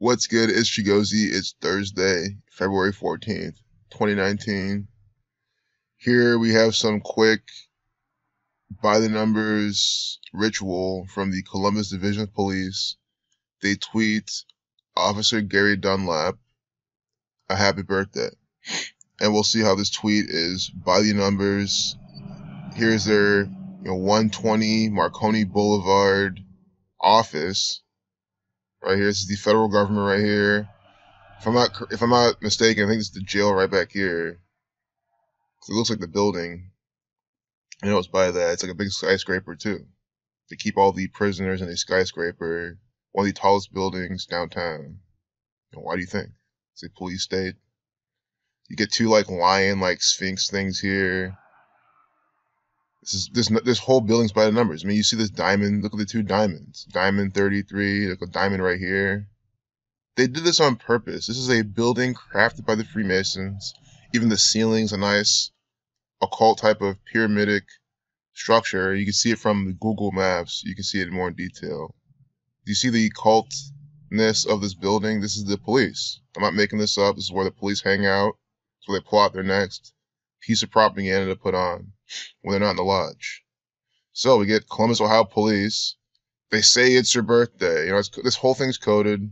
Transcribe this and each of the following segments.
What's good? It's Chigozy. It's Thursday, February 14th, 2019. Here we have some quick by-the-numbers ritual from the Columbus Division of Police. They tweet Officer Gary Dunlap a happy birthday. And we'll see how this tweet is by the numbers. Here's their 120 Marconi Boulevard office. Right here, this is the federal government right here. If I'm not mistaken, I think it's the jail right back here. It looks like the building. I know it's by that. It's like a big skyscraper too. They keep all the prisoners in a skyscraper, one of the tallest buildings downtown. Why do you think? It's a police state. You get two lion sphinx things here. This whole building's by the numbers. I mean, you see this diamond. Look at the two diamonds. Diamond 33. Look, a diamond right here. They did this on purpose. This is a building crafted by the Freemasons. Even the ceiling's a nice occult type of pyramidic structure. You can see it from the Google Maps. You can see it in more detail. Do you see the occultness of this building? This is the police. I'm not making this up. This is where the police hang out. It's where they pull out their next piece of propaganda to put on when they're not in the lodge. So we get Columbus, Ohio police. They say it's your birthday. This whole thing's coded.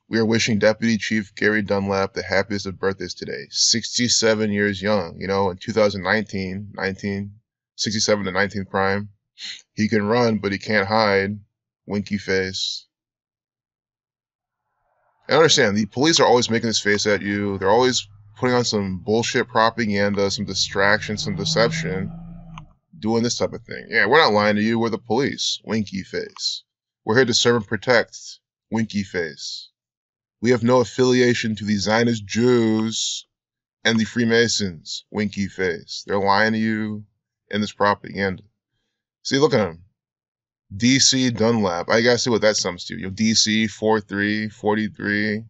We are wishing Deputy Chief Gary Dunlap the happiest of birthdays today. 67 years young. In 2019, 67 to 19th prime. He can run, but he can't hide. Winky face. I understand. The police are always making this face at you. They're always putting on some bullshit propaganda, some distraction, some deception, doing this type of thing. Yeah, we're not lying to you. We're the police. Winky face. We're here to serve and protect. Winky face. We have no affiliation to the Zionist Jews and the Freemasons. Winky face. They're lying to you in this propaganda. See, look at them. DC Dunlap. I gotta see what that sums to. DC 43, 43.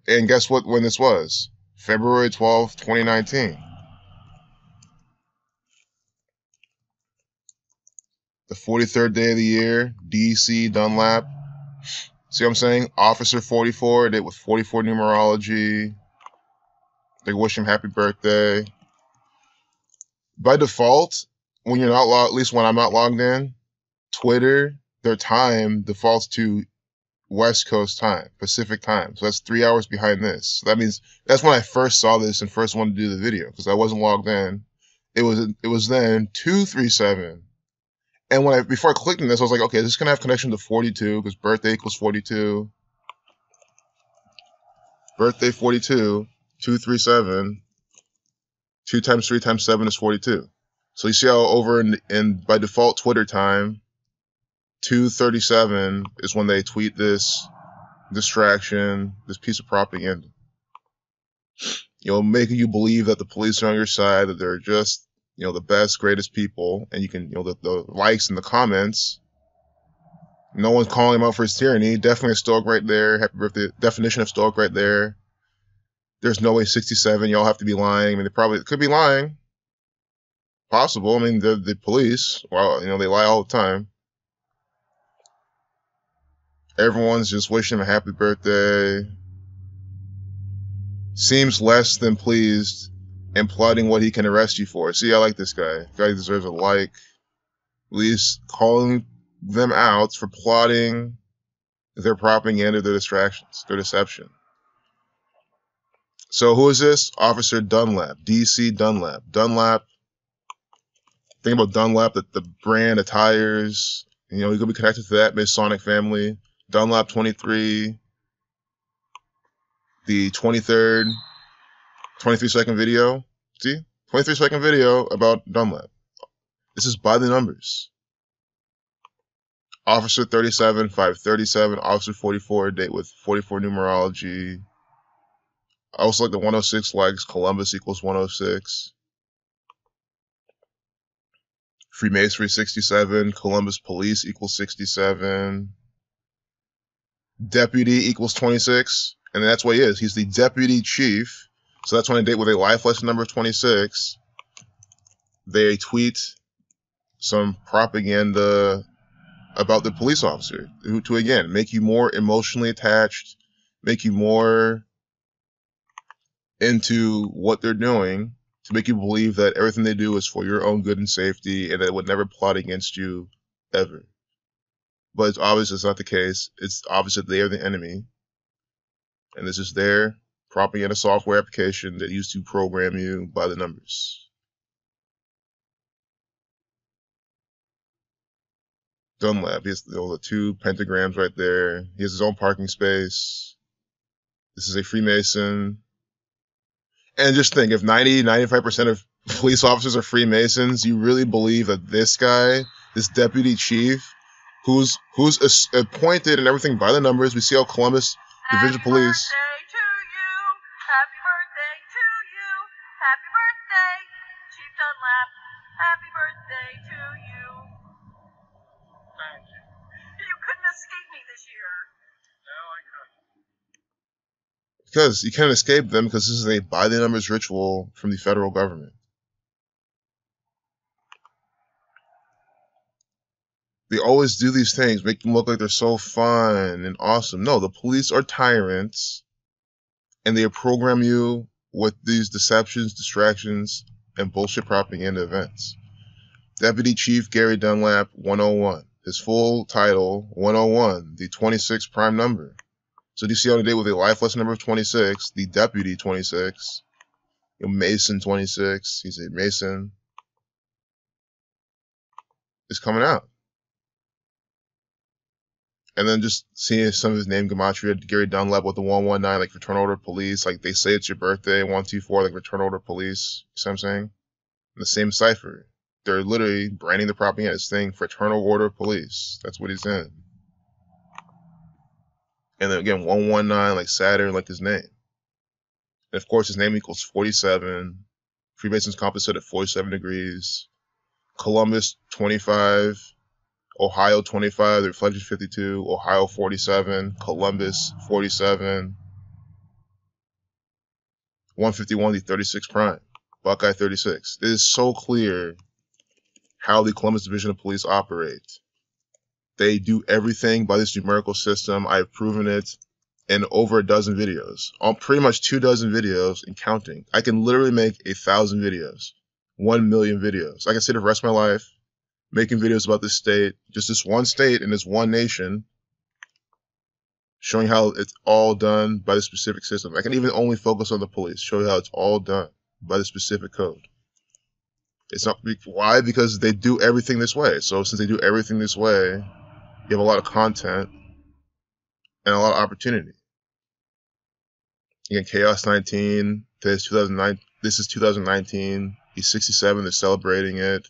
And guess when this was? February 12th, 2019. The 43rd day of the year, DC Dunlap. See what I'm saying? Officer 44, did with 44 numerology. They wish him happy birthday. By default, when you're not logged, at least when I'm not logged in, Twitter, their time defaults to West Coast time, Pacific time. So that's 3 hours behind this. So that means that's when I first saw this and first wanted to do the video because I wasn't logged in. It was then 237. And before I clicked on this, I was like, okay, this is gonna have connection to 42 because birthday equals 42. Birthday 42, 237. 2 times 3 times 7 is 42. So you see how over in by default Twitter time, 2:37 is when they tweet this distraction, this piece of propaganda. Making you believe that the police are on your side, that they're just, the best, greatest people, and you can, the likes and the comments. No one's calling him out for his tyranny. Definitely a stoic right there. Happy birthday. Definition of stoic right there. There's no way 67. Y'all have to be lying. I mean, they probably could be lying. Possible. I mean, the police. Well, they lie all the time. Everyone's just wishing him a happy birthday. Seems less than pleased and plotting what he can arrest you for. See, I like this guy. This guy deserves a like. At least calling them out for plotting their propaganda, their distractions, their deception. So who is this? Officer Dunlap. DC Dunlap. Dunlap. Think about Dunlap, the brand of tires. He could be connected to that Masonic family. Dunlap 23. The 23rd, 23-second video. See? 23-second video about Dunlap. This is by the numbers. Officer 37, 537. Officer 44, date with 44 numerology. I also like the 106 likes. Columbus equals 106. Freemasonry 67. Columbus Police equals 67. Deputy equals 26. And that's what he is. He's the deputy chief. So that's when they date with a life lesson number 26. They tweet some propaganda about the police officer to again make you more emotionally attached, make you more into what they're doing, to make you believe that everything they do is for your own good and safety and that it would never plot against you ever. But it's obvious it's not the case. It's obvious that they are the enemy, and this is their propaganda software application that used to program you by the numbers. Dunlap, he has the 2 pentagrams right there. He has his own parking space. This is a Freemason. And just think, if 95% of police officers are Freemasons, you really believe that this guy, this deputy chief, who's appointed and everything by the numbers, we see how Columbus Division Police. Happy birthday to you. Happy birthday to you. Happy birthday, Chief Dunlap. Happy birthday to you. Thank you. You couldn't escape me this year. No, I couldn't. Because you can't escape them, because this is a by-the-numbers ritual from the federal government. They always do these things, make them look like they're so fun and awesome. No, the police are tyrants, and they program you with these deceptions, distractions, and bullshit propaganda events. Deputy Chief Gary Dunlap, 101. His full title, 101, the 26 prime number. So do you see on the date with a life lesson number of 26, the Deputy 26, Mason 26, he's a Mason, is coming out. And then just seeing some of his name, gematria, Gary Dunlap with the 119, like Return Order Police, like they say it's your birthday, 124, like Return Order Police, you see what I'm saying? And the same cipher. They're literally branding the propaganda as thing, Fraternal Order Police. That's what he's in. And then again, 119, like Saturn, like his name. And of course, his name equals 47. Freemasons compass set at 47 degrees. Columbus, 25. Ohio, 25. The reflection, 52. Ohio, 47. Columbus, 47. 151, the 36 prime. Buckeye, 36. It is so clear how the Columbus Division of Police operate. They do everything by this numerical system. I've proven it in over a dozen videos. On pretty much 24 videos and counting. I can literally make 1,000 videos. 1 million videos. I can sit the rest of my life making videos about this state, just this one state and this one nation, showing how it's all done by the specific system. I can even only focus on the police, show you how it's all done by the specific code. It's not, why? Because they do everything this way. So since they do everything this way, you have a lot of content and a lot of opportunity. Again, Chaos 19, today's 2009. This is 2019. He's 67. They're celebrating it.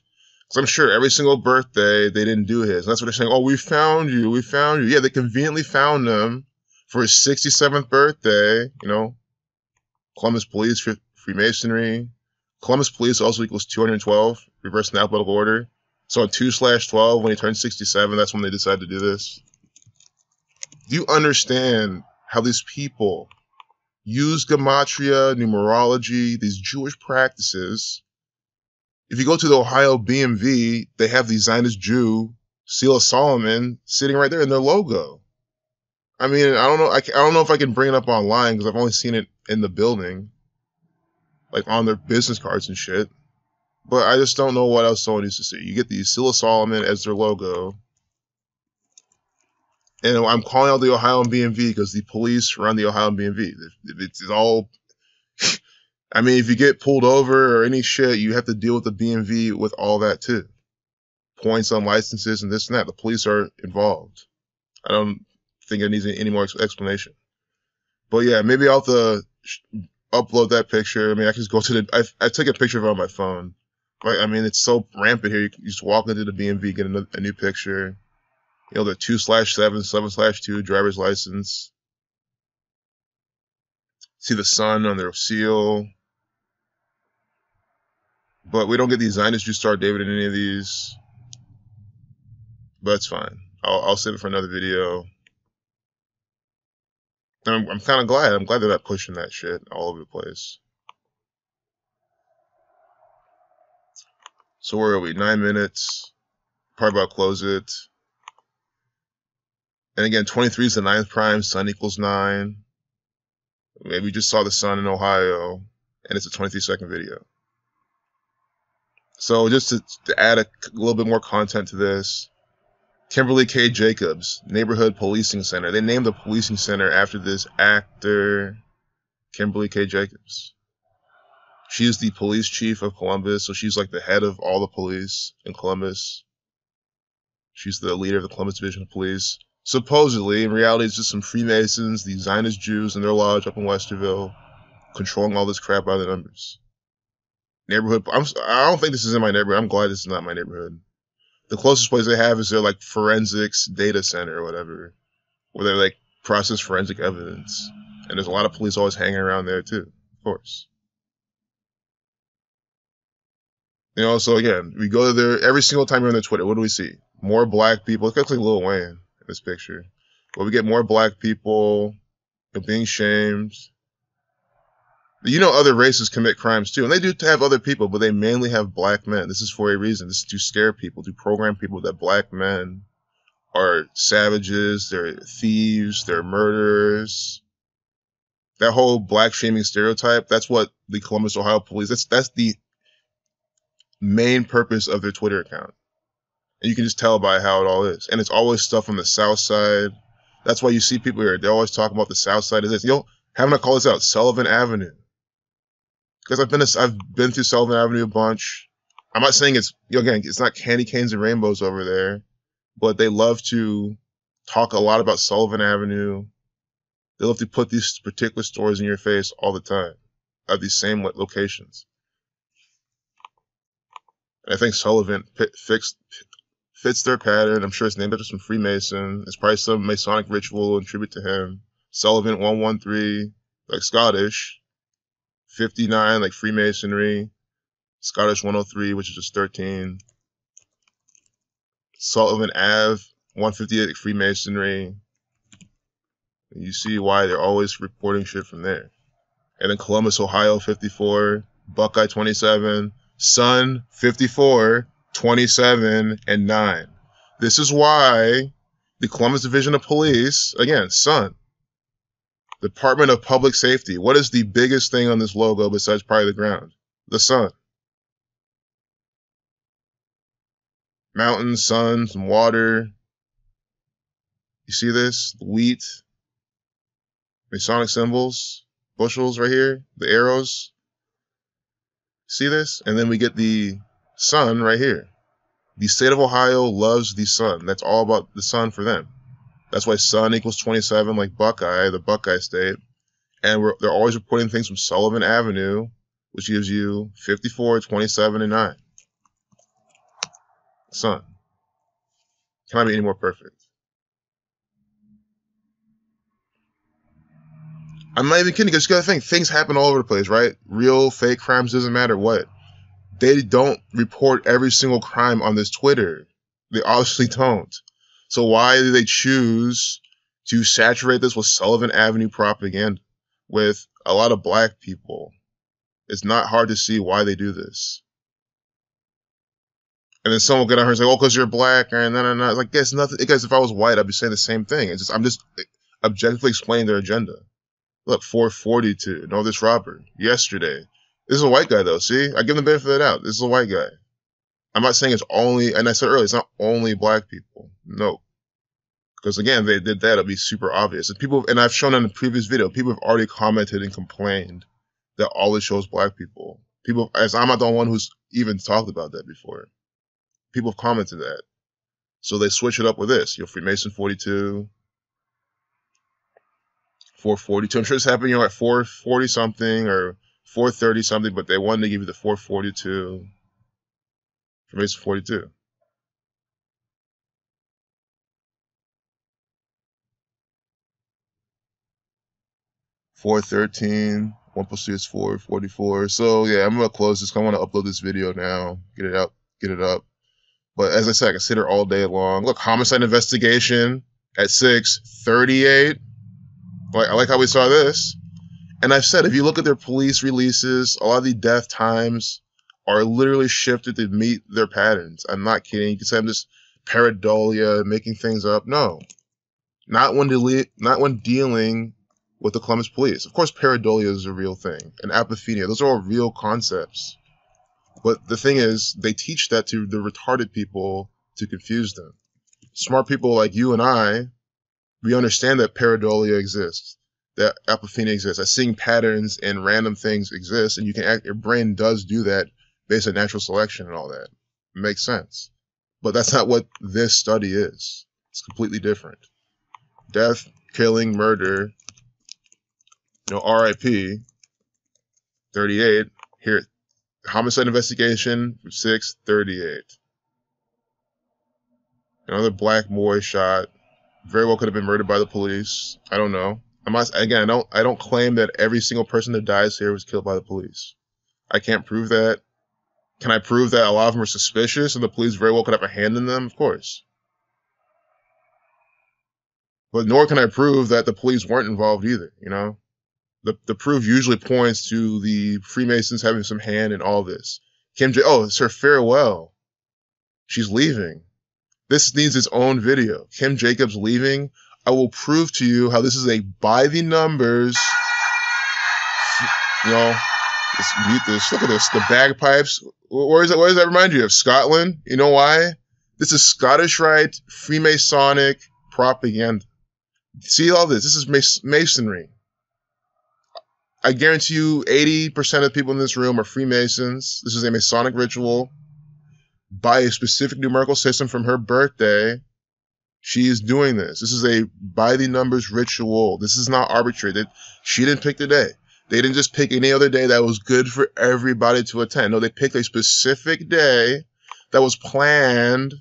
Because I'm sure every single birthday they didn't do his. And that's what they're saying. Oh, we found you. We found you. Yeah, they conveniently found him for his 67th birthday. You know, Columbus Police, Freemasonry. Columbus Police also equals 212, reverse in alphabetical order. So on 2/12, when he turned 67, that's when they decided to do this. Do you understand how these people use gematria, numerology, these Jewish practices? If you go to the Ohio BMV, they have the Zionist Jew, Seal of Solomon, sitting right there in their logo. I mean, I don't know. I don't know if I can bring it up online because I've only seen it in the building, like on their business cards and shit. But I just don't know what else someone needs to see. You get the Seal of Solomon as their logo. And I'm calling out the Ohio BMV because the police run the Ohio BMV. It's all... I mean, if you get pulled over or any shit, you have to deal with the BMV with all that too. Points on licenses and this and that. The police are involved. I don't think it needs any more explanation. But yeah, maybe I'll have to upload that picture. I mean, I can just go to the... I took a picture of it on my phone. But I mean, it's so rampant here. You just walk into the BMV, get a new picture. You know, the 2/7, 7/2 driver's license. See the sun on their seal. But we don't get the Zionist Jew Star David in any of these. But it's fine. I'll save it for another video. I'm kind of glad. I'm glad they're not pushing that shit all over the place. So where are we? 9 minutes. Probably about to close it. And again, 23 is the 9th prime, sun equals 9. Maybe we just saw the sun in Ohio, and it's a 23-second video. So just to add a little bit more content to this, Kimberly K. Jacobs, Neighborhood Policing Center. They named the policing center after this actor, Kimberly K. Jacobs. She's the police chief of Columbus, so she's like the head of all the police in Columbus. She's the leader of the Columbus Division of Police. Supposedly, in reality, it's just some Freemasons, the Zionist Jews in their lodge up in Westerville, controlling all this crap by the numbers. Neighborhood, I don't think this is in my neighborhood. I'm glad this is not my neighborhood. The closest place they have is their like forensics data center or whatever, where they like process forensic evidence. And there's a lot of police always hanging around there too, of course. You know, so again, we go there every single time you're on their Twitter. What do we see? More black people. It looks like Lil Wayne in this picture. But we get more black people being shamed. You know, other races commit crimes too, and they do have other people, but they mainly have black men. This is for a reason. This is to scare people, to program people that black men are savages, they're thieves, they're murderers. That whole black shaming stereotype, that's what the Columbus, Ohio police, that's the main purpose of their Twitter account. And you can just tell by how it all is. And it's always stuff on the South Side. That's why you see people here, they always talk about the South Side of this. You know, having to call this out, Sullivan Avenue. Because I've been through Sullivan Avenue a bunch. I'm not saying it's, you know, again, it's not candy canes and rainbows over there, but they love to talk a lot about Sullivan Avenue. They love to put these particular stores in your face all the time at these same locations. And I think Sullivan fits their pattern. I'm sure it's named after some Freemason. It's probably some Masonic ritual in tribute to him. Sullivan 113, like Scottish. 59, like Freemasonry. Scottish 103, which is just 13. Sullivan Ave 158, like Freemasonry. And you see why they're always reporting shit from there. And then Columbus, Ohio 54, Buckeye 27, Sun 54, 27, and 9. This is why the Columbus Division of Police, again, Sun, Department of Public Safety. What is the biggest thing on this logo besides probably the ground? The sun. Mountains, sun, some water. You see this? Wheat. Masonic symbols. Bushels right here. The arrows. See this? And then we get the sun right here. The state of Ohio loves the sun. That's all about the sun for them. That's why sun equals 27, like Buckeye, the Buckeye State. And they're always reporting things from Sullivan Avenue, which gives you 54, 27, and 9. Sun. Cannot be any more perfect. I'm not even kidding, because you gotta think, things happen all over the place, right? Real, fake crimes, doesn't matter what. They don't report every single crime on this Twitter. They obviously don't. So why do they choose to saturate this with Sullivan Avenue propaganda with a lot of black people? It's not hard to see why they do this. And then someone will get on her and say, oh, because you're black, and no. Like, guess nothing. Because if I was white, I'd be saying the same thing. It's just, I'm just objectively explaining their agenda. Look, 442, know this robber, yesterday. This is a white guy, though, see? I give them the benefit of the doubt. This is a white guy. I'm not saying it's only, and I said earlier, it's not only black people. No. Because again, if they did that, it'd be super obvious. And I've shown in the previous video, people have already commented and complained that all it shows black people. As I'm not the one who's even talked about that before. People have commented that. So they switch it up with this. Freemason 42, 442. I'm sure this happened, at 440 something or 430 something, but they wanted to give you the 442. Freemason 42. $413, 1 plus 2 is 444. So yeah, I'm gonna close this. I want to upload this video now. Get it up. But as I said, I can sit here all day long. Look, homicide investigation at 6:38. I like how we saw this. And I've said, if you look at their police releases, a lot of the death times are literally shifted to meet their patterns. I'm not kidding. You can say I'm just pareidolia, making things up. No. not when dealing with the Columbus police. Of course, pareidolia is a real thing, and apophenia. Those are all real concepts. But the thing is, they teach that to the retarded people to confuse them. Smart people like you and I, we understand that pareidolia exists, that apophenia exists, that seeing patterns and random things exist, and your brain does do that based on natural selection and all that. It makes sense. But that's not what this study is. It's completely different. Death, killing, murder, RIP, 38. Here, homicide investigation, 638. Another black boy shot. Very well could have been murdered by the police. I don't know. I don't claim that every single person that dies here was killed by the police. I can't prove that. Can I prove that a lot of them are suspicious and the police very well could have a hand in them? Of course. But nor can I prove that the police weren't involved either, The proof usually points to the Freemasons having some hand in all this. It's her farewell. She's leaving. This needs its own video. Kim Jacobs leaving. I will prove to you how this is a by the numbers. Let's mute this. Look at this. The bagpipes. Where does that remind you of? Scotland? You know why? This is Scottish Rite Freemasonic propaganda. See all this? This is Masonry. I guarantee you 80% of the people in this room are Freemasons. This is a Masonic ritual by a specific numerical system from her birthday. She is doing this. This is a by the numbers ritual. This is not arbitrary. She didn't pick the day. They didn't just pick any other day that was good for everybody to attend. No, they picked a specific day that was planned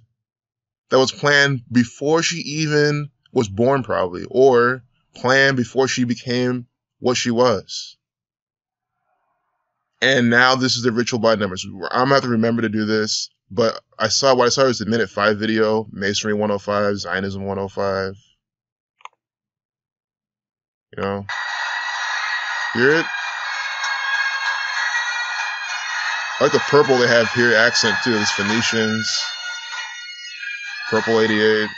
before she even was born, probably, or planned before she became what she was. And now this is the ritual by numbers. I'm going to have to remember to do this, but what I saw was the minute 5 video, Masonry 105, Zionism 105. Hear it? I like the purple they have here accent too. It's Phoenicians. Purple 88.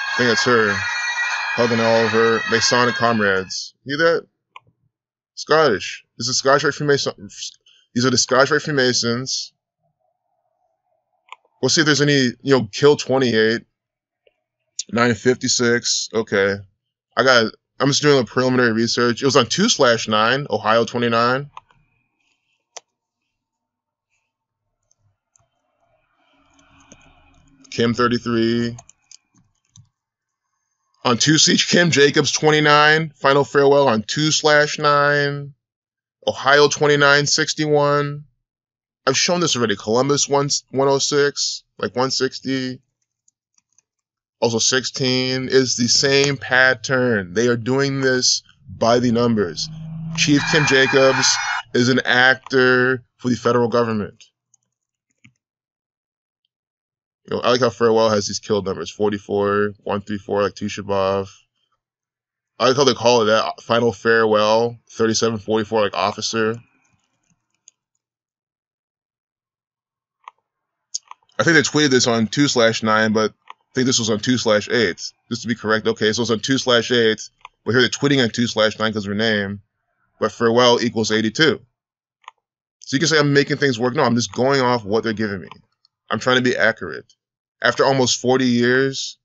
I think it's her. Hugging all of her Masonic comrades. Hear that? Scottish. This is Scottish Rite Freemasons. These are the Scottish Rite Freemasons. We'll see if there's any, kill 28. 956. Okay. I'm just doing a preliminary research. It was on 2/9, Ohio 29. Kim 33. On 2/, Kim Jacobs 29. Final farewell on 2/9. Ohio 2961. I've shown this already. Columbus 106, like 160. Also 16 is the same pattern. They are doing this by the numbers. Chief Kim Jacobs is an actor for the federal government. I like how farewell has these kill numbers. 44, 134, like Tisha B'Av. I like how they call it that. Final farewell, 3744, like officer. I think they tweeted this on 2/9, but I think this was on 2/8. Just to be correct. Okay, so it's on 2/8. But here they're tweeting on 2/9 because of her name. But farewell equals 82. So you can say I'm making things work. No, I'm just going off what they're giving me. I'm trying to be accurate. After almost 40 years,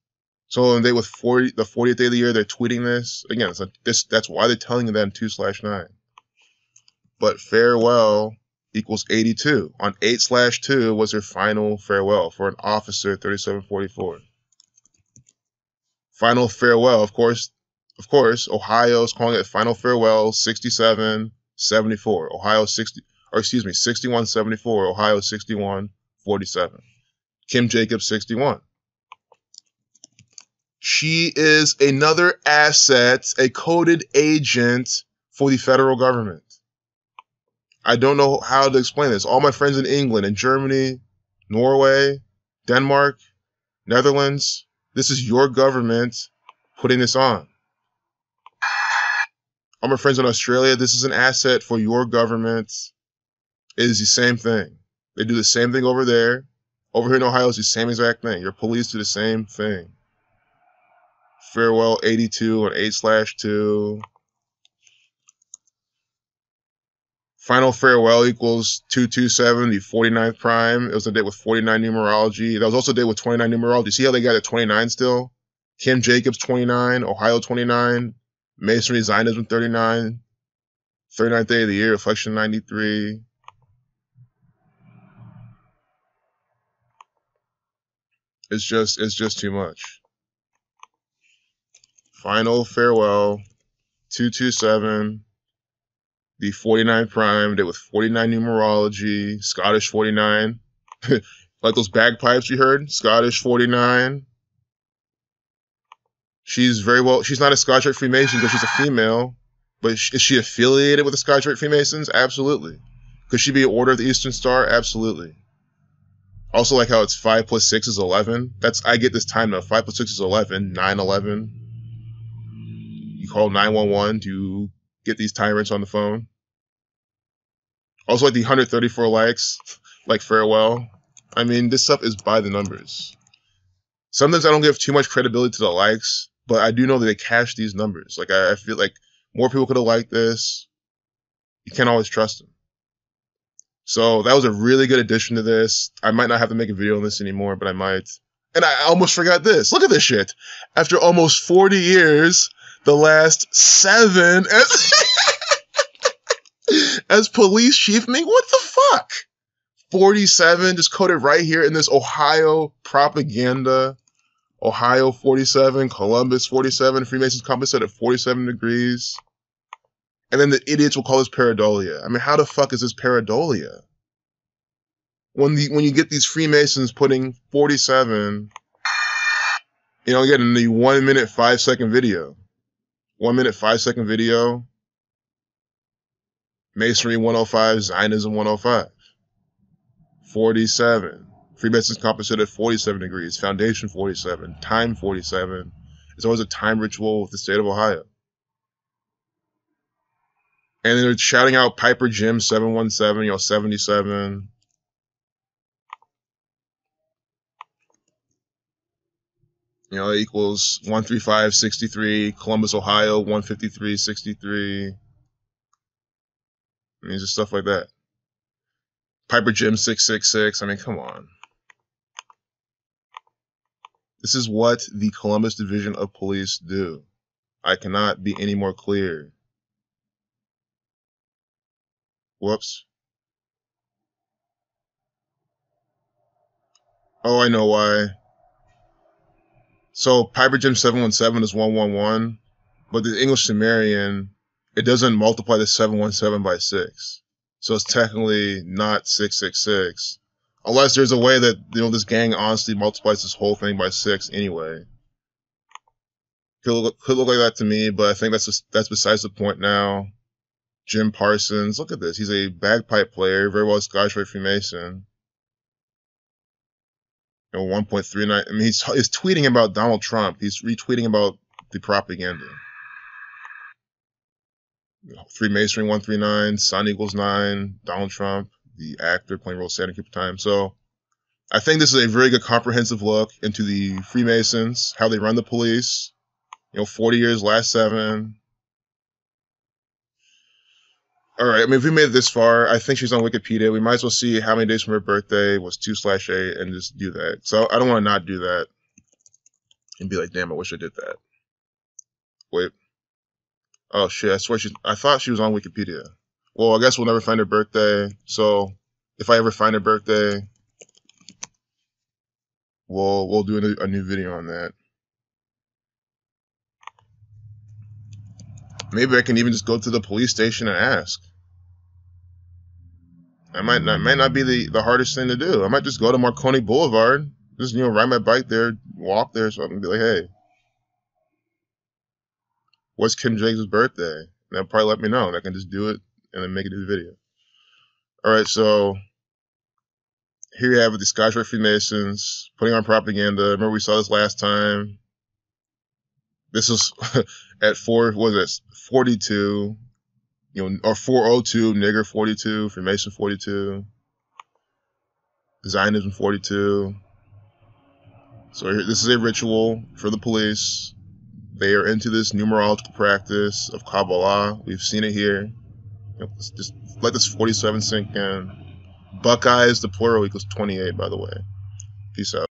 so on the day with the 40th day of the year, they're tweeting this. Again, that's why they're telling you that in 2/9. But farewell equals 82. On 8/2 was her final farewell for an officer, 3744. Final farewell, of course, Ohio's calling it final farewell, 6774. 6174. Ohio 6147. Kim Jacobs 61. She is another asset, a coded agent for the federal government. I don't know how to explain this. All my friends in England and Germany, Norway, Denmark, Netherlands, this is your government putting this on. All my friends in Australia, this is an asset for your government. It is the same thing. They do the same thing over there. Over here in Ohio, it's the same exact thing. Your police do the same thing. Farewell 82 and 8/2. Final Farewell equals 227, the 49th prime. It was a date with 49 numerology. That was also a date with 29 numerology. See how they got it 29 still? Kim Jacobs 29, Ohio 29, Masonry Zionism 39, 39th day of the year, Reflection 93. It's just too much. Final Farewell 227, the 49 prime, date with 49 numerology, Scottish 49. Like those bagpipes you heard? Scottish 49. She's not a Scottish Rite Freemason because she's a female, but is she affiliated with the Scottish Rite Freemasons? Absolutely. Could she be an Order of the Eastern Star? Absolutely. Also, like how it's 5 + 6 is 11. I get this time now. 5 + 6 is 11. 9/11. You call 911 to get these tyrants on the phone. Also, like the 134 likes, like Farewell. I mean, this stuff is by the numbers. Sometimes I don't give too much credibility to the likes, but I do know that they cache these numbers. Like, I feel like more people could have liked this. You can't always trust them. So that was a really good addition to this. I might not have to make a video on this anymore, but I might. And I almost forgot this. Look at this shit. After almost 40 years, the last 7 as police chief. I mean, what the fuck? 47 just coded right here in this Ohio propaganda. Ohio 47, Columbus 47, Freemasons compass set at 47 degrees. And then the idiots will call this pareidolia. I mean, how the fuck is this pareidolia? When you get these Freemasons putting 47, again, in the 1 minute 5 second video. 1 minute 5 second video. Masonry 105, Zionism 105. 47. Freemasons compass at 47 degrees. Foundation 47. Time 47. It's always a time ritual with the state of Ohio. And then they're shouting out Piper Jim 717, 77. It equals 13563, Columbus, Ohio, 15363. I mean, just stuff like that. Piper Jim 666. I mean, come on. This is what the Columbus Division of Police do. I cannot be any more clear. Whoops. Oh, I know why. So Piper Jim 717 is 111, but the English Sumerian, it doesn't multiply the 717 by 6. So it's technically not 666. Unless there's a way that, this gang honestly multiplies this whole thing by 6 anyway. Could look like that to me, but I think that's besides the point now. Jim Parsons, look at this. He's a bagpipe player, very well Scottish Rite Freemason. 1.39. I mean, he's tweeting about Donald Trump. He's retweeting about the propaganda. Freemasonry 139, Sun equals 9, Donald Trump, the actor playing role Santa Cooper Time. So I think this is a very good comprehensive look into the Freemasons, how they run the police. 40 years, last 7. All right, I mean, if we made it this far, I think she's on Wikipedia. We might as well see how many days from her birthday was 2/8 and just do that. So I don't want to not do that and be like, damn, I wish I did that. Wait. Oh shit, I thought she was on Wikipedia. Well, I guess we'll never find her birthday. So if I ever find her birthday, we'll do a new video on that. Maybe I can even just go to the police station and ask. It might not be the hardest thing to do. I might just go to Marconi Boulevard, just ride my bike there, walk there, so I can be like, hey, what's Kim Jacobs' birthday? And they'll probably let me know, and I can just do it and then make it a video. All right, so here you have it, the Scottish Rite Freemasons putting on propaganda. Remember we saw this last time. This was at 42, or 402, nigger 42, Freemason 42, Zionism 42. So this is a ritual for the police. They are into this numerological practice of Kabbalah. We've seen it here. Let's just let this 47 sink in. Buckeyes, the plural, equals 28, by the way. Peace out.